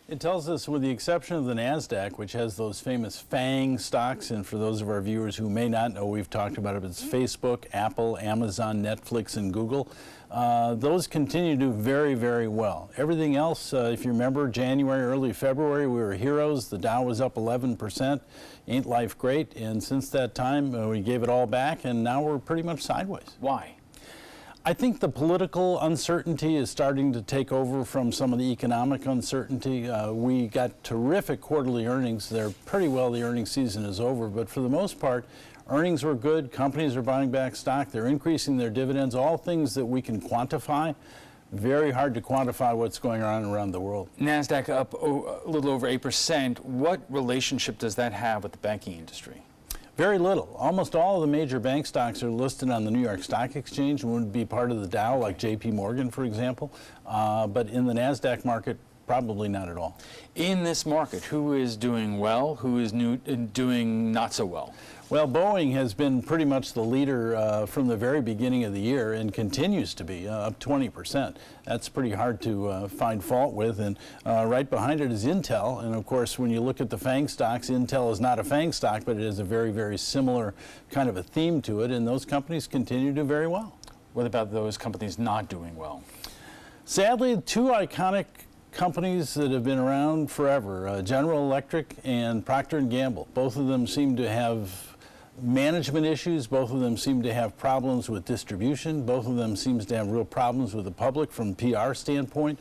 It tells us, with the exception of the NASDAQ, which has those famous FANG stocks, and for those of our viewers who may not know, we've talked about it, it's Facebook, Apple, Amazon, Netflix, and Google. Those continue to do very, very well. Everything else, if you remember, January, early February, we were heroes. The Dow was up 11%. Ain't life great? And since that time, we gave it all back, and now we're pretty much sideways. Why? I think the political uncertainty is starting to take over from some of the economic uncertainty. We got terrific quarterly earnings. They're pretty well, the earnings season is over, but for the most part, earnings were good. Companies are buying back stock. They're increasing their dividends, all things that we can quantify. Very hard to quantify what's going on around the world. NASDAQ up a little over 8%. What relationship does that have with the banking industry? Very little. Almost all of the major bank stocks are listed on the New York Stock Exchange and would be part of the Dow, like JP Morgan, for example. But in the NASDAQ market, probably not at all. In this market, who is doing well, who is doing not so well? Well, Boeing has been pretty much the leader from the very beginning of the year and continues to be, up 20%. That's pretty hard to find fault with. And right behind it is Intel. And of course, when you look at the FANG stocks, Intel is not a FANG stock, but it has a very, very similar kind of a theme to it. And those companies continue to do very well. What about those companies not doing well? Sadly, two iconic companies that have been around forever, General Electric and Procter & Gamble. Both of them seem to have management issues. Both of them seem to have problems with distribution. Both of them seems to have real problems with the public from PR standpoint.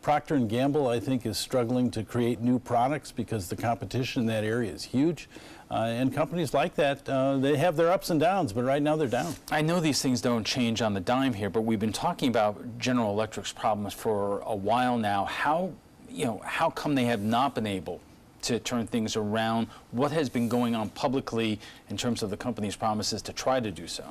Procter & Gamble, I think, is struggling to create new products because the competition in that area is huge. And companies like that, they have their ups and downs, but right now they're down. I know these things don't change on the dime here, but we've been talking about General Electric's problems for a while now. How come they have not been able to turn things around? What has been going on publicly in terms of the company's promises to try to do so?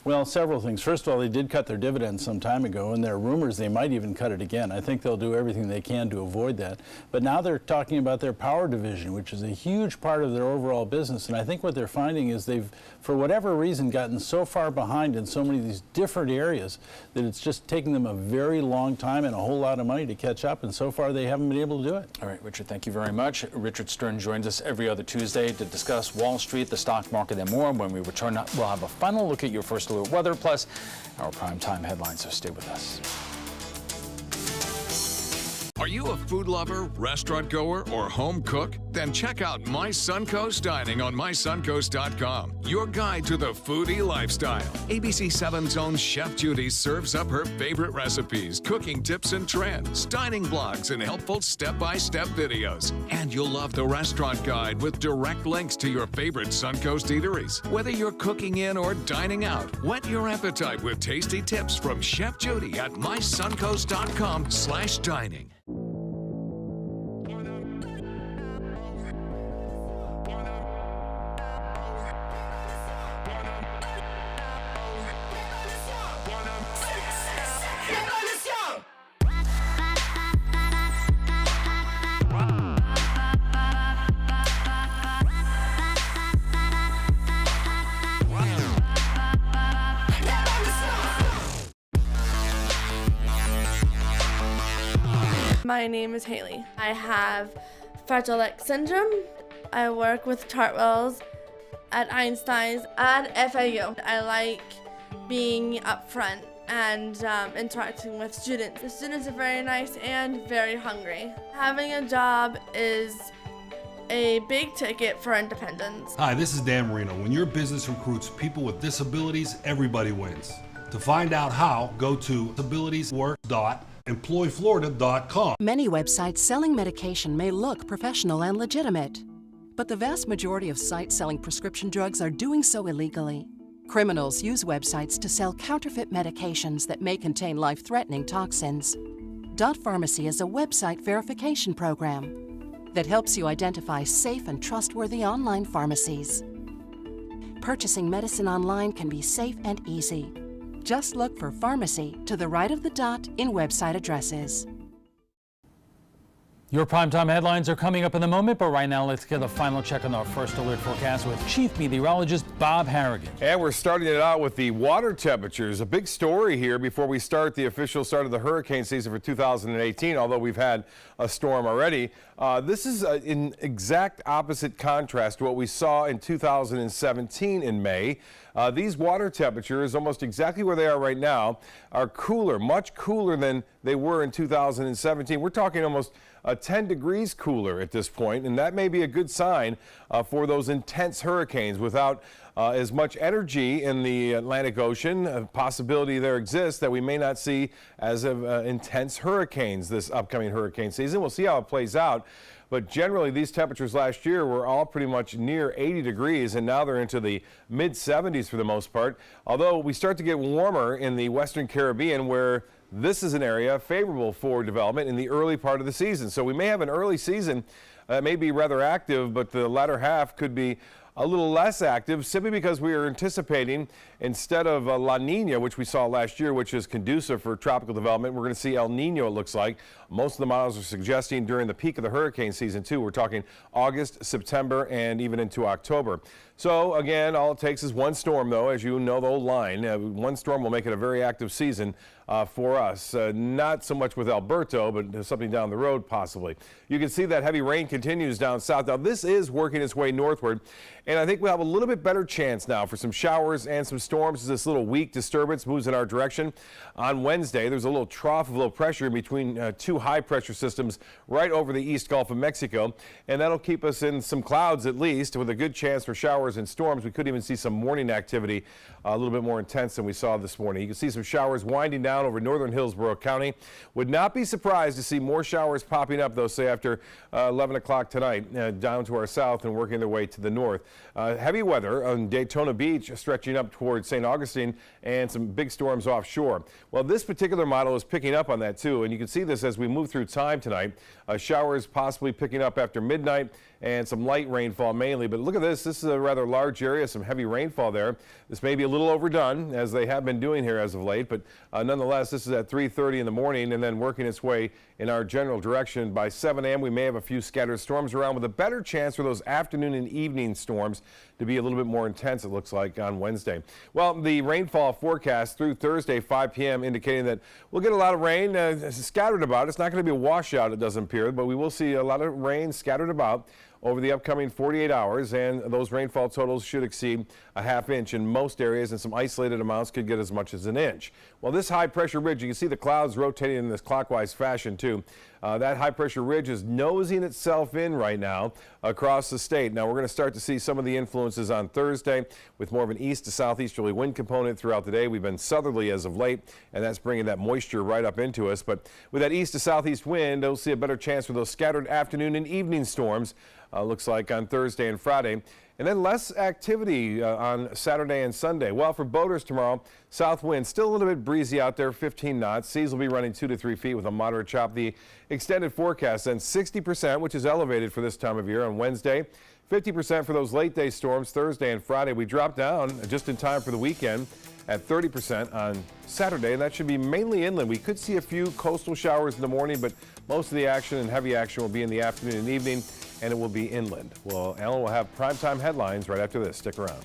Well, several things. First of all, they did cut their dividends some time ago, and there are rumors they might even cut it again. I think they'll do everything they can to avoid that. But now they're talking about their power division, which is a huge part of their overall business. And I think what they're finding is they've, for whatever reason, gotten so far behind in so many of these different areas that it's just taking them a very long time and a whole lot of money to catch up. And so far, they haven't been able to do it. All right, Richard, thank you very much. Richard Stern joins us every other Tuesday to discuss Wall Street, the stock market, and more. When we return, we'll have a final look at your first alert weather, plus our primetime headlines, so stay with us. Are you a food lover, restaurant goer, or home cook? Then check out My Suncoast Dining on mysuncoast.com, your guide to the foodie lifestyle. ABC7's own Chef Judy serves up her favorite recipes, cooking tips and trends, dining blogs, and helpful step-by-step videos. And you'll love the restaurant guide with direct links to your favorite Suncoast eateries. Whether you're cooking in or dining out, whet your appetite with tasty tips from Chef Judy at mysuncoast.com/dining. My name is Haley. I have Fragile X syndrome. I work with Chartwells at Einstein's and FAU. I like being up front and interacting with students. The students are very nice and very hungry. Having a job is a big ticket for independence. Hi, this is Dan Marino. When your business recruits people with disabilities, everybody wins. To find out how, go to disabilitieswork.employflorida.com. Many websites selling medication may look professional and legitimate, but the vast majority of sites selling prescription drugs are doing so illegally. Criminals use websites to sell counterfeit medications that may contain life-threatening toxins. Dot Pharmacy is a website verification program that helps you identify safe and trustworthy online pharmacies. Purchasing medicine online can be safe and easy. Just look for pharmacy to the right of the dot in website addresses. Your primetime headlines are coming up in a moment, but right now let's get a final check on our first alert forecast with Chief Meteorologist Bob Harrigan. And we're starting it out with the water temperatures. A big story here before we start the official start of the hurricane season for 2018, although we've had a storm already. This is in exact opposite contrast to what we saw in 2017 in May. These water temperatures, almost exactly where they are right now, are cooler, much cooler than they were in 2017. We're talking almost 10 degrees cooler at this point, and that may be a good sign for those intense hurricanes. Without as much energy in the Atlantic Ocean, a possibility there exists that we may not see as intense hurricanes this upcoming hurricane season. We'll see how it plays out. But generally, these temperatures last year were all pretty much near 80 degrees, and now they're into the mid-70s for the most part. Although we start to get warmer in the Western Caribbean, where this is an area favorable for development in the early part of the season. So we may have an early season that may be rather active, but the latter half could be a little less active, simply because we are anticipating, instead of La Nina, which we saw last year, which is conducive for tropical development, we're going to see El Nino, it looks like. Most of the models are suggesting during the peak of the hurricane season, too. We're talking August, September, and even into October. So again, all it takes is one storm, though, as you know the old line. One storm will make it a very active season for us. Not so much with Alberto, but something down the road possibly. You can see that heavy rain continues down south. Now this is working its way northward, and I think we'll have a little bit better chance now for some showers and some storms as this little weak disturbance moves in our direction. On Wednesday, there's a little trough of low pressure between two high pressure systems right over the East Gulf of Mexico, and that'll keep us in some clouds at least, with a good chance for showers and storms. We could even see some morning activity a little bit more intense than we saw this morning. You can see some showers winding down over northern Hillsborough County. Would not be surprised to see more showers popping up, though, say after 11 o'clock tonight, down to our south and working their way to the north. Heavy weather on Daytona Beach stretching up towards St. Augustine, and some big storms offshore. Well, this particular model is picking up on that too, and you can see this as we move through time tonight. Showers possibly picking up after midnight, and some light rainfall mainly. But look at this. This is a rather large area, some heavy rainfall there. This may be a little overdone, as they have been doing here as of late, but nonetheless, this is at 3:30 in the morning and then working its way in our general direction. By 7 a.m., we may have a few scattered storms around, with a better chance for those afternoon and evening storms to be a little bit more intense, it looks like, on Wednesday. Well, the rainfall forecast through Thursday, 5 p.m., indicating that we'll get a lot of rain scattered about. It's not going to be a washout, it doesn't appear, but we will see a lot of rain scattered about over the upcoming 48 hours, and those rainfall totals should exceed a ½ inch in most areas, and some isolated amounts could get as much as an inch. Well, this high pressure ridge, you can see the clouds rotating in this clockwise fashion too. That high pressure ridge is nosing itself in right now across the state. Now we're going to start to see some of the influences on Thursday, with more of an east to southeasterly wind component throughout the day. We've been southerly as of late, and that's bringing that moisture right up into us. But with that east to southeast wind, we'll see a better chance for those scattered afternoon and evening storms. Looks like on Thursday and Friday. And then less activity on Saturday and Sunday. Well, for boaters tomorrow, south wind still a little bit breezy out there, 15 knots. Seas will be running 2 to 3 feet with a moderate chop. The extended forecast then 60%, which is elevated for this time of year on Wednesday. 50% for those late day storms Thursday and Friday. We drop down just in time for the weekend at 30% on Saturday, and that should be mainly inland. We could see a few coastal showers in the morning, but most of the action and heavy action will be in the afternoon and evening, and it will be inland. Well, Alan will have primetime headlines right after this. Stick around.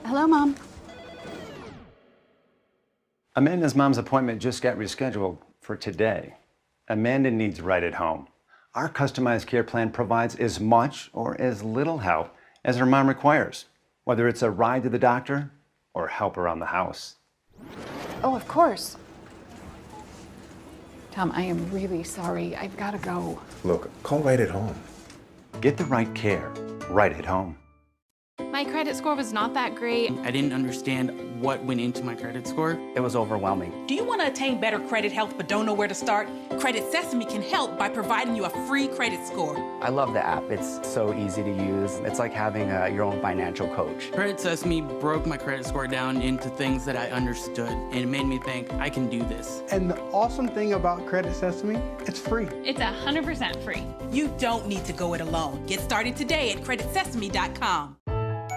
Hello, Mom. Amanda's mom's appointment just got rescheduled for today. Amanda needs right at home. Our customized care plan provides as much or as little help as her mom requires, whether it's a ride to the doctor or help around the house. Oh, of course. Tom, I am really sorry. I've got to go. Look, call right at home. Get the right care right at home. My credit score was not that great. I didn't understand what went into my credit score. It was overwhelming. Do you want to attain better credit health but don't know where to start? Credit Sesame can help by providing you a free credit score. I love the app. It's so easy to use. It's like having your own financial coach. Credit Sesame broke my credit score down into things that I understood, and it made me think, I can do this. And the awesome thing about Credit Sesame, it's free. It's 100% free. You don't need to go it alone. Get started today at creditsesame.com.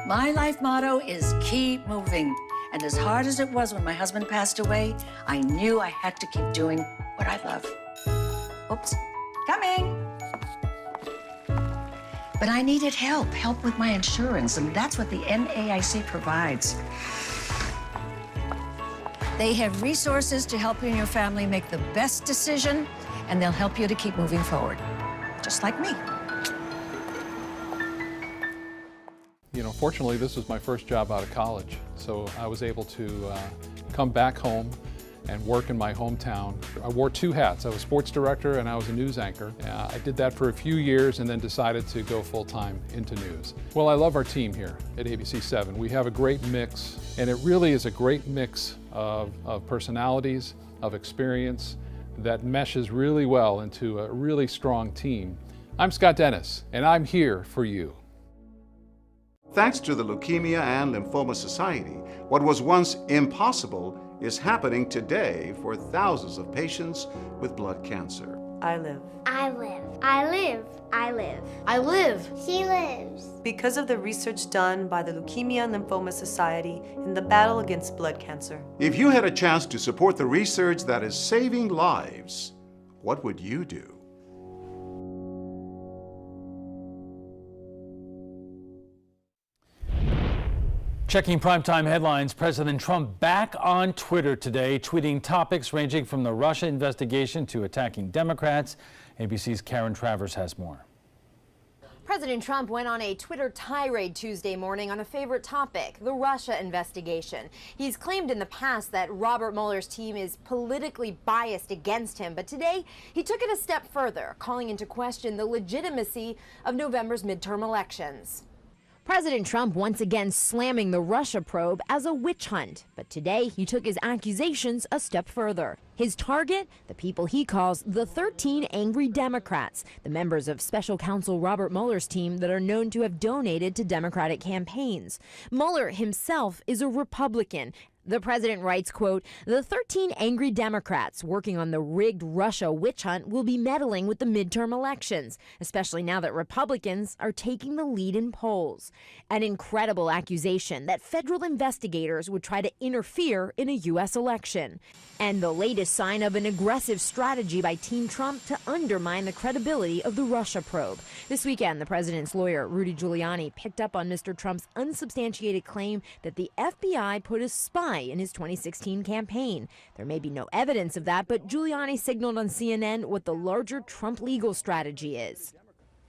My life motto is keep moving. And as hard as it was when my husband passed away, I knew I had to keep doing what I love. Oops, coming. But I needed help with my insurance, and that's what the NAIC provides. They have resources to help you and your family make the best decision, and they'll help you to keep moving forward, just like me. You know, fortunately, this was my first job out of college, so I was able to come back home and work in my hometown. I wore two hats. I was sports director and I was a news anchor. I did that for a few years and then decided to go full-time into news. Well, I love our team here at ABC7. We have a great mix, and it really is a great mix of personalities, of experience that meshes really well into a really strong team. I'm Scott Dennis, and I'm here for you. Thanks to the Leukemia and Lymphoma Society, what was once impossible is happening today for thousands of patients with blood cancer. I live. I live. I live. I live. I live. She lives. Because of the research done by the Leukemia and Lymphoma Society in the battle against blood cancer. If you had a chance to support the research that is saving lives, what would you do? Checking primetime headlines, President Trump back on Twitter today, tweeting topics ranging from the Russia investigation to attacking Democrats. ABC's Karen Travers has more. President Trump went on a Twitter tirade Tuesday morning on a favorite topic, the Russia investigation. He's claimed in the past that Robert Mueller's team is politically biased against him, but today he took it a step further, calling into question the legitimacy of November's midterm elections. President Trump once again slamming the Russia probe as a witch hunt, but today he took his accusations a step further. His target, the people he calls the 13 angry Democrats, the members of special counsel Robert Mueller's team that are known to have donated to Democratic campaigns. Mueller himself is a Republican. The president writes, quote, "The 13 angry Democrats working on the rigged Russia witch hunt will be meddling with the midterm elections, especially now that Republicans are taking the lead in polls." An incredible accusation that federal investigators would try to interfere in a U.S. election. And the latest sign of an aggressive strategy by Team Trump to undermine the credibility of the Russia probe. This weekend, the president's lawyer, Rudy Giuliani, picked up on Mr. Trump's unsubstantiated claim that the FBI put a spy in his 2016 campaign. There may be no evidence of that, but Giuliani signaled on CNN what the larger Trump legal strategy is.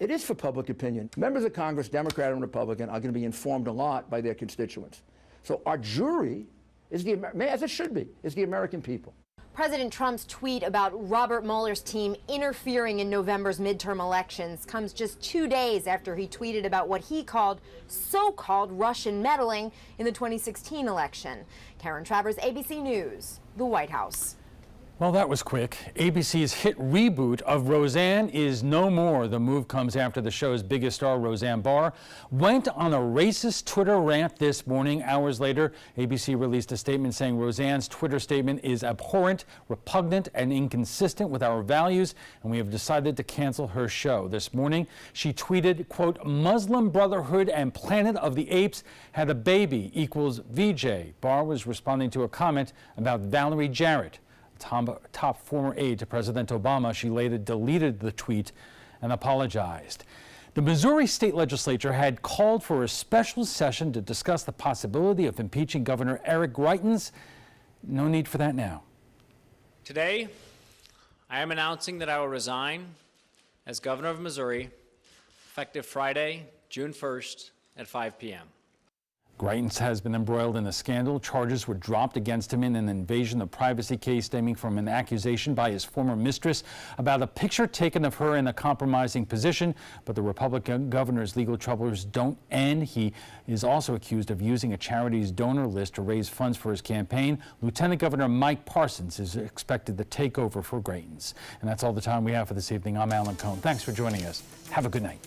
It is for public opinion. Members of Congress, Democrat and Republican, are going to be informed a lot by their constituents. So our jury is as it should be, is the American people. President Trump's tweet about Robert Mueller's team interfering in November's midterm elections comes just 2 days after he tweeted about what he called so-called Russian meddling in the 2016 election. Karen Travers, ABC News, the White House. Well, that was quick. ABC's hit reboot of Roseanne is no more. The move comes after the show's biggest star, Roseanne Barr, went on a racist Twitter rant this morning. Hours later, ABC released a statement saying Roseanne's Twitter statement is abhorrent, repugnant, and inconsistent with our values, and we have decided to cancel her show. This morning, she tweeted, quote, "Muslim Brotherhood and Planet of the Apes had a baby equals VJ." Barr was responding to a comment about Valerie Jarrett, top former aide to President Obama. She later deleted the tweet and apologized. The Missouri state legislature had called for a special session to discuss the possibility of impeaching Governor Eric Greitens. No need for that now. Today, I am announcing that I will resign as governor of Missouri, effective Friday, June 1st at 5 p.m. Greitens has been embroiled in a scandal. Charges were dropped against him in an invasion of privacy case stemming from an accusation by his former mistress about a picture taken of her in a compromising position. But the Republican governor's legal troubles don't end. He is also accused of using a charity's donor list to raise funds for his campaign. Lieutenant Governor Mike Parsons is expected to take over for Greitens. And that's all the time we have for this evening. I'm Alan Cohn. Thanks for joining us. Have a good night.